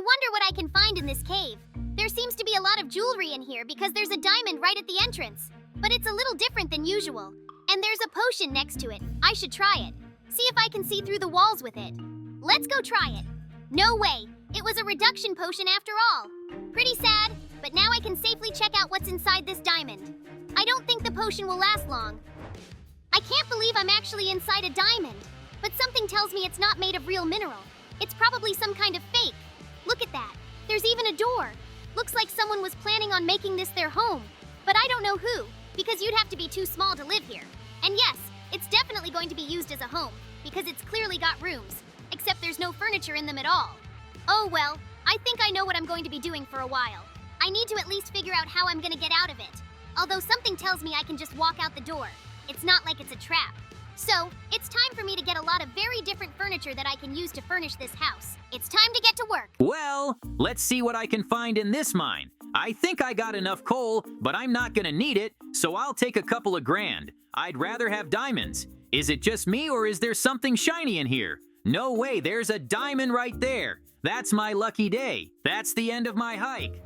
wonder what I can find in this cave. There seems to be a lot of jewelry in here because there's a diamond right at the entrance. But it's a little different than usual. And there's a potion next to it. I should try it. See if I can see through the walls with it. Let's go try it. No way. It was a reduction potion after all. Pretty sad, but now I can safely check out what's inside this diamond. I don't think the potion will last long. I can't believe I'm actually inside a diamond. But something tells me it's not made of real mineral. It's probably some kind of fake. Look at that. There's even a door. Looks like someone was planning on making this their home. But I don't know who, because you'd have to be too small to live here. And yes, it's definitely going to be used as a home, because it's clearly got rooms, except there's no furniture in them at all. Oh well, I think I know what I'm going to be doing for a while. I need to at least figure out how I'm going to get out of it. Although something tells me I can just walk out the door. It's not like it's a trap. So, it's time for me to get a lot of very different furniture that I can use to furnish this house. It's time to get to work. Well, let's see what I can find in this mine. I think I got enough coal, but I'm not gonna need it, so I'll take a couple of grand. I'd rather have diamonds. Is it just me, or is there something shiny in here? No way, there's a diamond right there. That's my lucky day. That's the end of my hike.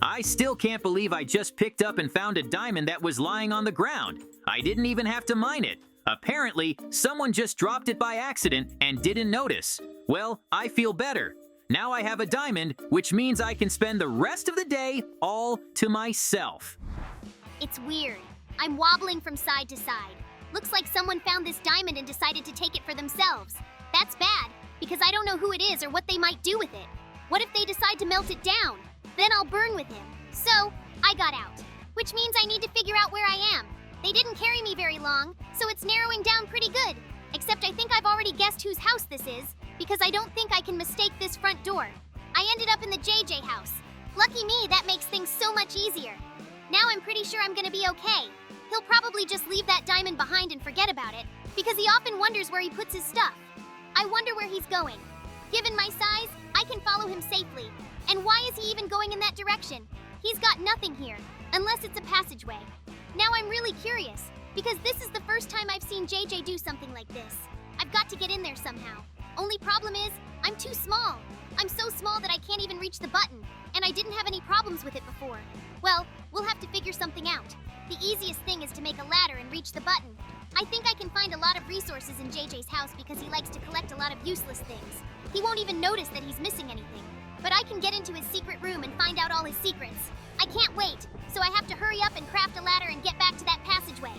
I still can't believe I just picked up and found a diamond that was lying on the ground. I didn't even have to mine it. Apparently, someone just dropped it by accident and didn't notice. Well, I feel better. Now I have a diamond, which means I can spend the rest of the day all to myself. It's weird. I'm wobbling from side to side. Looks like someone found this diamond and decided to take it for themselves. That's bad, because I don't know who it is or what they might do with it. What if they decide to melt it down? Then I'll burn with him. So, I got out. Which means I need to figure out where I am. They didn't carry me very long, so it's narrowing down pretty good. Except I think I've already guessed whose house this is, because I don't think I can mistake this front door. I ended up in the JJ house. Lucky me, that makes things so much easier. Now I'm pretty sure I'm gonna be okay. He'll probably just leave that diamond behind and forget about it, because he often wonders where he puts his stuff. I wonder where he's going. Given my size, I can follow him safely. And why is he even going in that direction? He's got nothing here, unless it's a passageway. Now I'm really curious, because this is the first time I've seen JJ do something like this. I've got to get in there somehow. Only problem is, I'm too small. I'm so small that I can't even reach the button, and I didn't have any problems with it before. Well, we'll have to figure something out. The easiest thing is to make a ladder and reach the button. I think I can find a lot of resources in JJ's house because he likes to collect a lot of useless things. He won't even notice that he's missing anything. But I can get into his secret room and find out all his secrets. I can't wait, so I have to hurry up and craft a ladder and get back to that passageway.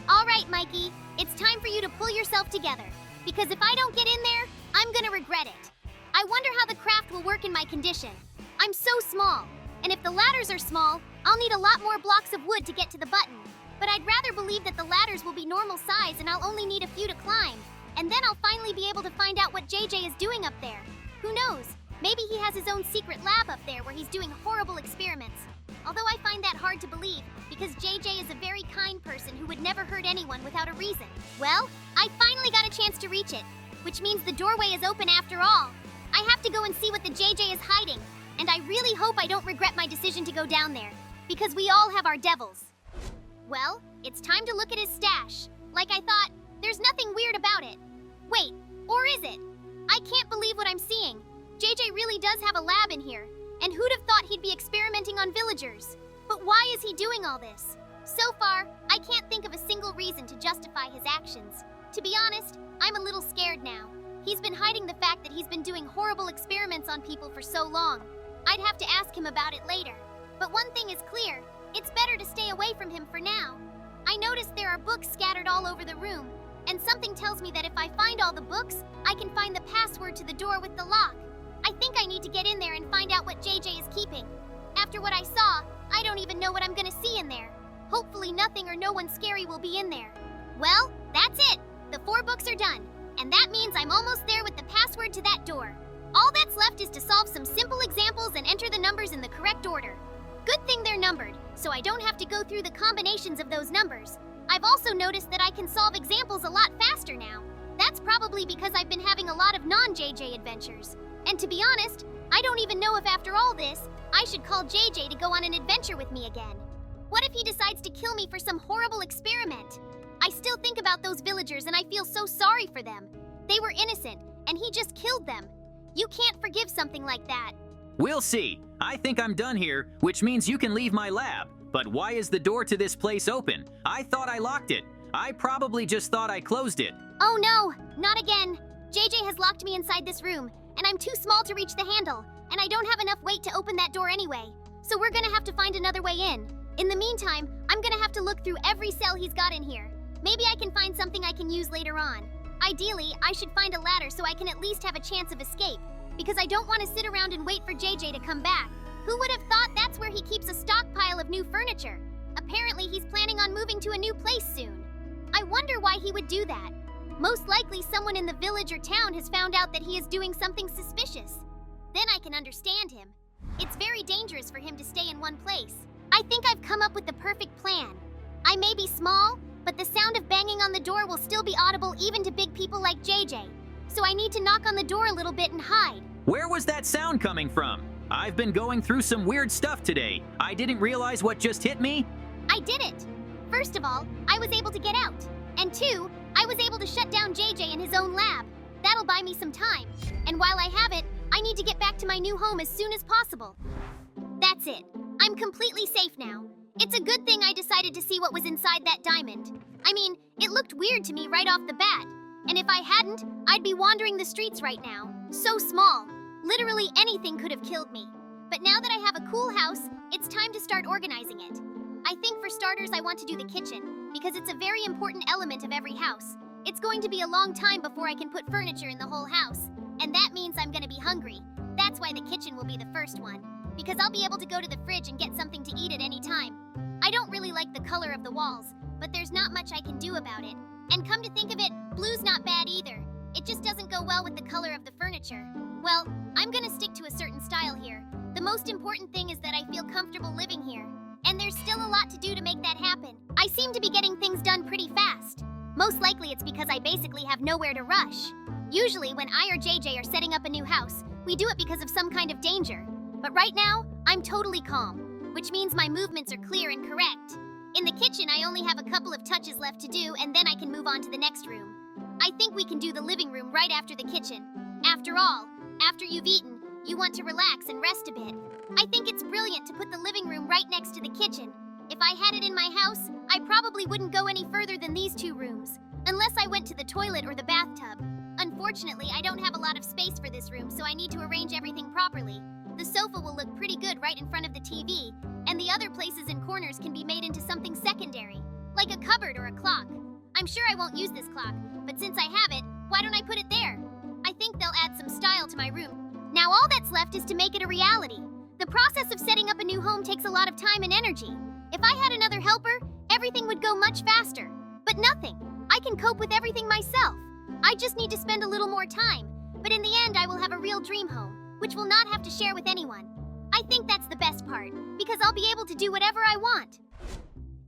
All right, Mikey, it's time for you to pull yourself together. Because if I don't get in there, I'm gonna regret it. I wonder how the craft will work in my condition. I'm so small, and if the ladders are small, I'll need a lot more blocks of wood to get to the button. But I'd rather believe that the ladders will be normal size and I'll only need a few to climb. And then I'll finally be able to find out what JJ is doing up there. Who knows? Maybe he has his own secret lab up there where he's doing horrible experiments. Although I find that hard to believe, because JJ is a very kind person who would never hurt anyone without a reason. Well, I finally got a chance to reach it, which means the doorway is open after all. I have to go and see what the JJ is hiding, and I really hope I don't regret my decision to go down there, because we all have our devils. Well, it's time to look at his stash. Like I thought, there's nothing weird about it. Wait, or is it? I can't believe what I'm seeing. JJ really does have a lab in here, and who'd have thought he'd be experimenting on villagers? But why is he doing all this? So far, I can't think of a single reason to justify his actions. To be honest, I'm a little scared now. He's been hiding the fact that he's been doing horrible experiments on people for so long. I'd have to ask him about it later. But one thing is clear, it's better to stay away from him for now. I noticed there are books scattered all over the room, and something tells me that if I find all the books, I can find the password to the door with the lock. I think I need to get in there and find out what JJ is keeping. After what I saw, I don't even know what I'm gonna see in there. Hopefully nothing or no one scary will be in there. Well, that's it. The 4 books are done, and that means I'm almost there with the password to that door. All that's left is to solve some simple examples and enter the numbers in the correct order. Good thing they're numbered, so I don't have to go through the combinations of those numbers. I've also noticed that I can solve examples a lot faster now. That's probably because I've been having a lot of non-JJ adventures. And to be honest, I don't even know if after all this, I should call JJ to go on an adventure with me again. What if he decides to kill me for some horrible experiment? I still think about those villagers and I feel so sorry for them. They were innocent, and he just killed them. You can't forgive something like that. We'll see. I think I'm done here, which means you can leave my lab. But why is the door to this place open? I thought I locked it. I probably just thought I closed it. Oh no, not again. JJ has locked me inside this room, and I'm too small to reach the handle, and I don't have enough weight to open that door anyway. So we're gonna have to find another way in. In the meantime, I'm gonna have to look through every cell he's got in here. Maybe I can find something I can use later on. Ideally, I should find a ladder so I can at least have a chance of escape, because I don't want to sit around and wait for JJ to come back. Who would have thought that's where he keeps a stockpile of new furniture? Apparently, he's planning on moving to a new place soon. I wonder why he would do that. Most likely, someone in the village or town has found out that he is doing something suspicious. Then I can understand him. It's very dangerous for him to stay in one place. I think I've come up with the perfect plan. I may be small, but the sound of banging on the door will still be audible even to big people like JJ. So I need to knock on the door a little bit and hide. Where was that sound coming from? I've been going through some weird stuff today. I didn't realize what just hit me. I did it. First of all, I was able to get out. And two, I was able to shut down JJ in his own lab. That'll buy me some time. And while I have it, I need to get back to my new home as soon as possible. That's it. I'm completely safe now. It's a good thing I decided to see what was inside that diamond. I mean, it looked weird to me right off the bat. And if I hadn't, I'd be wandering the streets right now. So small. Literally anything could have killed me. But now that I have a cool house, it's time to start organizing it. I think for starters I want to do the kitchen, because it's a very important element of every house. It's going to be a long time before I can put furniture in the whole house. And that means I'm going to be hungry. That's why the kitchen will be the first one, because I'll be able to go to the fridge and get something to eat at any time. I don't really like the color of the walls, but there's not much I can do about it. And come to think of it, blue's not bad either. It just doesn't go well with the color of the furniture. Well, I'm gonna stick to a certain style here. The most important thing is that I feel comfortable living here. And there's still a lot to do to make that happen. I seem to be getting things done pretty fast. Most likely it's because I basically have nowhere to rush. Usually when I or JJ are setting up a new house, we do it because of some kind of danger. But right now, I'm totally calm, which means my movements are clear and correct. In the kitchen, I only have a couple of touches left to do, and then I can move on to the next room. I think we can do the living room right after the kitchen. After all, after you've eaten, you want to relax and rest a bit. I think it's brilliant to put the living room right next to the kitchen. If I had it in my house, I probably wouldn't go any further than these two rooms, unless I went to the toilet or the bathtub. Unfortunately, I don't have a lot of space for this room, so I need to arrange everything properly. The sofa will look pretty good right in front of the TV, and the other places and corners can be made into something secondary, like a cupboard or a clock. I'm sure I won't use this clock, but since I have it, why don't I put it there? I think they'll add some style to my room. Now all that's left is to make it a reality. The process of setting up a new home takes a lot of time and energy. If I had another helper, everything would go much faster. But nothing. I can cope with everything myself. I just need to spend a little more time. But in the end, I will have a real dream home, which will not have to share with anyone. I think that's the best part, because I'll be able to do whatever I want.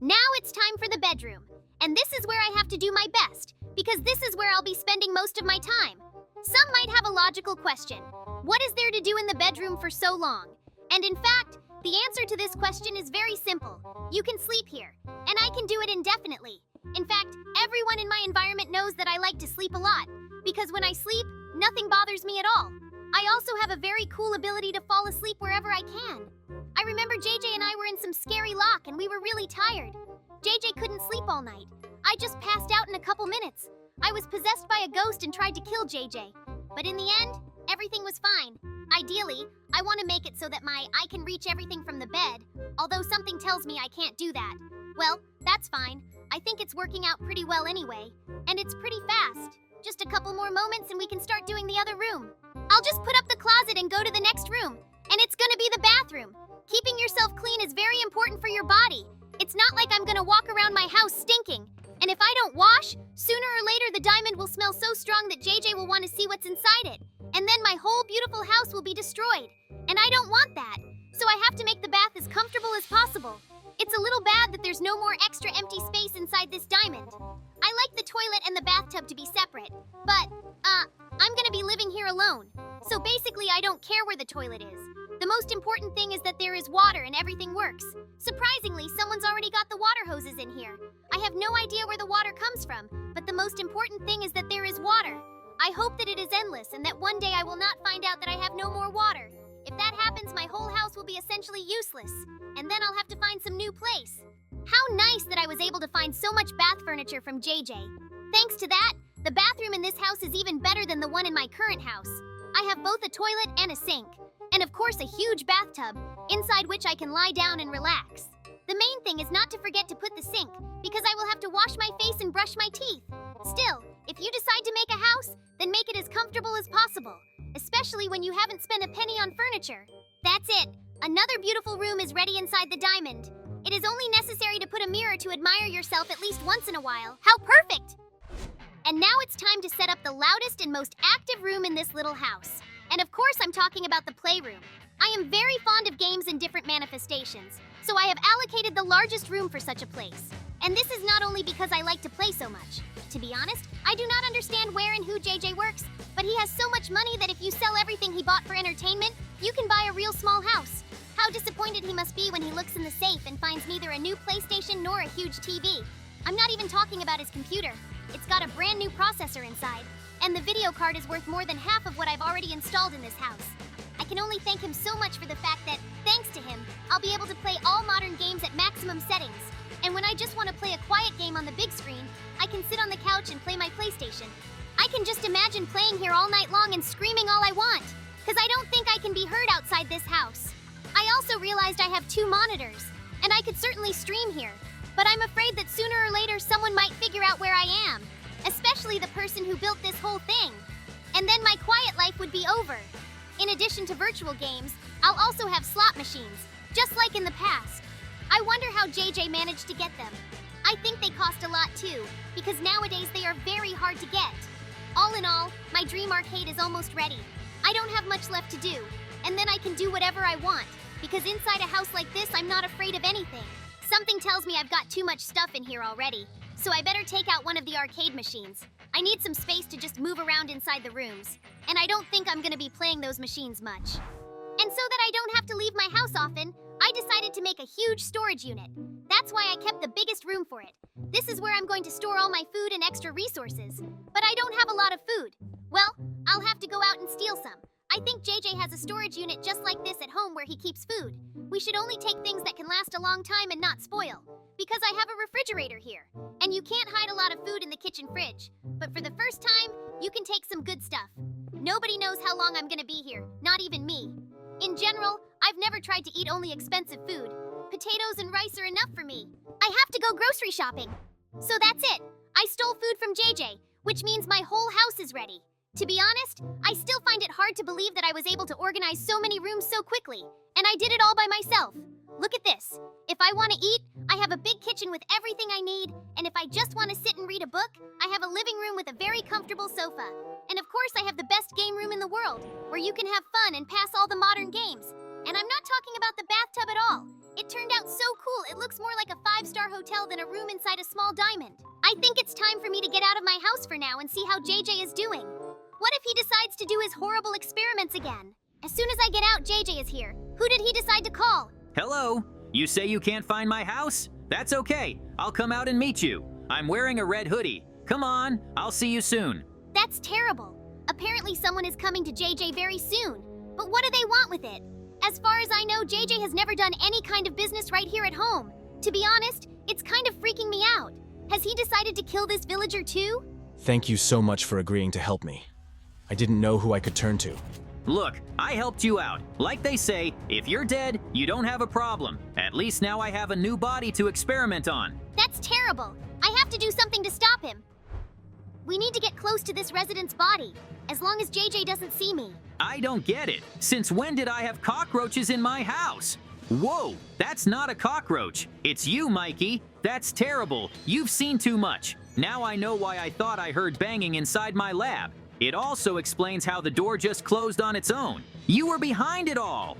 Now it's time for the bedroom. And this is where I have to do my best, because this is where I'll be spending most of my time. Some might have a logical question. What is there to do in the bedroom for so long? And in fact, the answer to this question is very simple. You can sleep here, and I can do it indefinitely. In fact, everyone in my environment knows that I like to sleep a lot, because when I sleep, nothing bothers me at all. I also have a very cool ability to fall asleep wherever I can. I remember JJ and I were in some scary lock and we were really tired. JJ couldn't sleep all night. I just passed out in a couple minutes. I was possessed by a ghost and tried to kill JJ. But in the end, everything was fine. Ideally, I want to make it so that I can reach everything from the bed, although something tells me I can't do that. Well, that's fine. I think it's working out pretty well anyway. And it's pretty fast. Just a couple more moments and we can start doing the other room. I'll just put up the closet and go to the next room. And it's gonna be the bathroom. Keeping yourself clean is very important for your body. It's not like I'm gonna walk around my house stinking. And if I don't wash, sooner or later the diamond will smell so strong that JJ will want to see what's inside it. And then my whole beautiful house will be destroyed. And I don't want that. So I have to make the bath as comfortable as possible. It's a little bad that there's no more extra empty space inside this diamond. I like the toilet and the bathtub to be separate, but, I'm gonna be living here alone. So basically I don't care where the toilet is. The most important thing is that there is water and everything works. Surprisingly, someone's already got the water hoses in here. I have no idea where the water comes from, but the most important thing is that there is water. I hope that it is endless and that one day I will not find out that I have no more water. If that happens, will be essentially useless, and then I'll have to find some new place. How nice that I was able to find so much bath furniture from JJ. Thanks to that, the bathroom in this house is even better than the one in my current house. I have both a toilet and a sink, and of course a huge bathtub, inside which I can lie down and relax. The main thing is not to forget to put the sink, because I will have to wash my face and brush my teeth. Still, if you decide to make a house, then make it as comfortable as possible, especially when you haven't spent a penny on furniture. That's it. Another beautiful room is ready inside the diamond. It is only necessary to put a mirror to admire yourself at least once in a while. How perfect! And now it's time to set up the loudest and most active room in this little house. And of course I'm talking about the playroom. I am very fond of games and different manifestations, so I have allocated the largest room for such a place. And this is not only because I like to play so much. To be honest, I do not understand where and who JJ works, but he has so much money that if you sell everything he bought for entertainment, you can buy a real small house. How disappointed he must be when he looks in the safe and finds neither a new PlayStation nor a huge TV. I'm not even talking about his computer. It's got a brand new processor inside, and the video card is worth more than half of what I've already installed in this house. I can only thank him so much for the fact that, thanks to him, I'll be able to play all modern games at maximum settings. And when I just want to play a quiet game on the big screen, I can sit on the couch and play my PlayStation. I can just imagine playing here all night long and screaming all I want, because I don't think I can be heard outside this house. I also realized I have 2 monitors, and I could certainly stream here, but I'm afraid that sooner or later someone might figure out where I am, especially the person who built this whole thing. And then my quiet life would be over. In addition to virtual games, I'll also have slot machines, just like in the past. I wonder how JJ managed to get them. I think they cost a lot too, because nowadays they are very hard to get. All in all, my dream arcade is almost ready. I don't have much left to do, and then I can do whatever I want, because inside a house like this, I'm not afraid of anything. Something tells me I've got too much stuff in here already, so I better take out one of the arcade machines. I need some space to just move around inside the rooms, and I don't think I'm gonna be playing those machines much. And so that I don't have to leave my house often, I decided to make a huge storage unit. That's why I kept the biggest room for it. This is where I'm going to store all my food and extra resources. But I don't have a lot of food. Well, I'll have to go out and steal some. I think JJ has a storage unit just like this at home where he keeps food. We should only take things that can last a long time and not spoil. Because I have a refrigerator here. And you can't hide a lot of food in the kitchen fridge. But for the first time, you can take some good stuff. Nobody knows how long I'm gonna be here, not even me. In general, I've never tried to eat only expensive food. Potatoes and rice are enough for me. I have to go grocery shopping. So that's it. I stole food from JJ, which means my whole house is ready. To be honest, I still find it hard to believe that I was able to organize so many rooms so quickly, and I did it all by myself. Look at this. If I want to eat, I have a big kitchen with everything I need, and if I just want to sit and read a book, I have a living room with a very comfortable sofa. And of course, I have the best game room in the world, where you can have fun and pass all the modern games. And I'm not talking about the bathtub at all. It turned out so cool, it looks more like a 5-star hotel than a room inside a small diamond. I think it's time for me to get out of my house for now and see how JJ is doing. What if he decides to do his horrible experiments again? As soon as I get out, JJ is here. Who did he decide to call? Hello? You say you can't find my house? That's okay. I'll come out and meet you. I'm wearing a red hoodie. Come on, I'll see you soon. That's terrible. Apparently someone is coming to JJ very soon. But what do they want with it? As far as I know, JJ has never done any kind of business right here at home. To be honest, it's kind of freaking me out. Has he decided to kill this villager too? Thank you so much for agreeing to help me. I didn't know who I could turn to. Look, I helped you out. Like they say, if you're dead, you don't have a problem. At least now I have a new body to experiment on. That's terrible. I have to do something to stop him. We need to get close to this resident's body, as long as JJ doesn't see me. I don't get it. Since when did I have cockroaches in my house? Whoa, that's not a cockroach. It's you, Mikey. That's terrible. You've seen too much. Now I know why I thought I heard banging inside my lab. It also explains how the door just closed on its own. You were behind it all.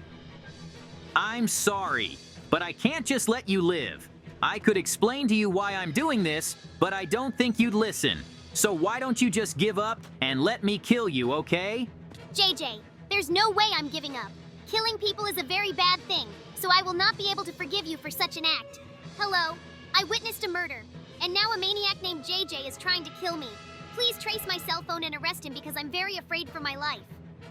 I'm sorry, but I can't just let you live. I could explain to you why I'm doing this, but I don't think you'd listen. So why don't you just give up and let me kill you, okay? JJ, there's no way I'm giving up. Killing people is a very bad thing, so I will not be able to forgive you for such an act. Hello, I witnessed a murder, and now a maniac named JJ is trying to kill me. Please trace my cell phone and arrest him because I'm very afraid for my life.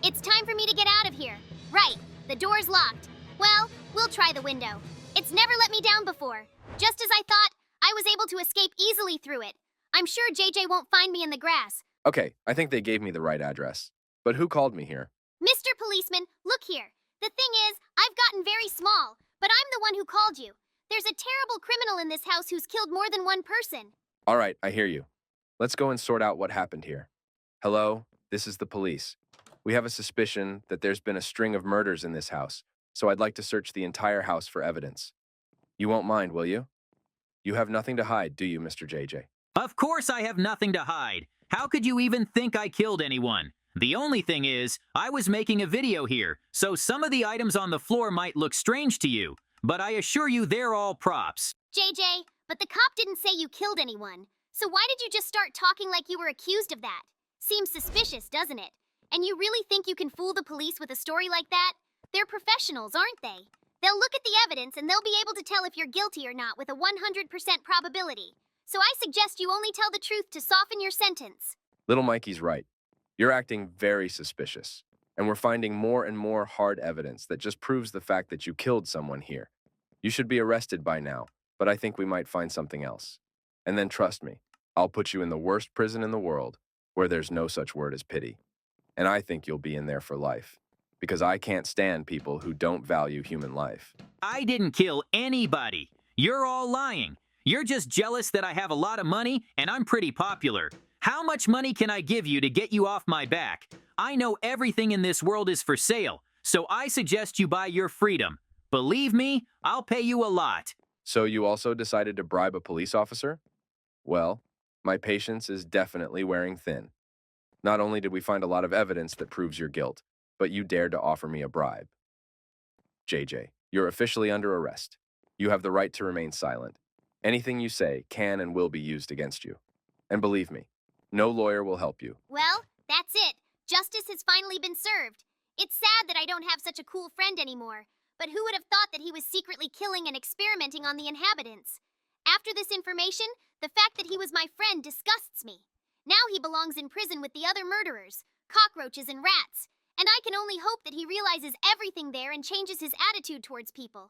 It's time for me to get out of here. Right, the door's locked. Well, we'll try the window. It's never let me down before. Just as I thought, I was able to escape easily through it. I'm sure JJ won't find me in the grass. Okay, I think they gave me the right address. But who called me here? Mr. Policeman, look here. The thing is, I've gotten very small, but I'm the one who called you. There's a terrible criminal in this house who's killed more than one person. All right, I hear you. Let's go and sort out what happened here. Hello, this is the police. We have a suspicion that there's been a string of murders in this house, so I'd like to search the entire house for evidence. You won't mind, will you? You have nothing to hide, do you, Mr. JJ? Of course I have nothing to hide. How could you even think I killed anyone? The only thing is, I was making a video here, so some of the items on the floor might look strange to you, but I assure you they're all props. JJ, but the cop didn't say you killed anyone. So why did you just start talking like you were accused of that? Seems suspicious, doesn't it? And you really think you can fool the police with a story like that? They're professionals, aren't they? They'll look at the evidence and they'll be able to tell if you're guilty or not with a 100% probability. So I suggest you only tell the truth to soften your sentence. Little Mikey's right. You're acting very suspicious, and we're finding more and more hard evidence that just proves the fact that you killed someone here. You should be arrested by now, but I think we might find something else. And then trust me, I'll put you in the worst prison in the world, where there's no such word as pity. And I think you'll be in there for life, because I can't stand people who don't value human life. I didn't kill anybody. You're all lying. You're just jealous that I have a lot of money and I'm pretty popular. How much money can I give you to get you off my back? I know everything in this world is for sale, so I suggest you buy your freedom. Believe me, I'll pay you a lot. So you also decided to bribe a police officer? Well, my patience is definitely wearing thin. Not only did we find a lot of evidence that proves your guilt, but you dared to offer me a bribe. JJ, you're officially under arrest. You have the right to remain silent. Anything you say can and will be used against you. And believe me, no lawyer will help you. Well, that's it. Justice has finally been served. It's sad that I don't have such a cool friend anymore, but who would have thought that he was secretly killing and experimenting on the inhabitants? After this information, the fact that he was my friend disgusts me. Now he belongs in prison with the other murderers, cockroaches and rats, and I can only hope that he realizes everything there and changes his attitude towards people.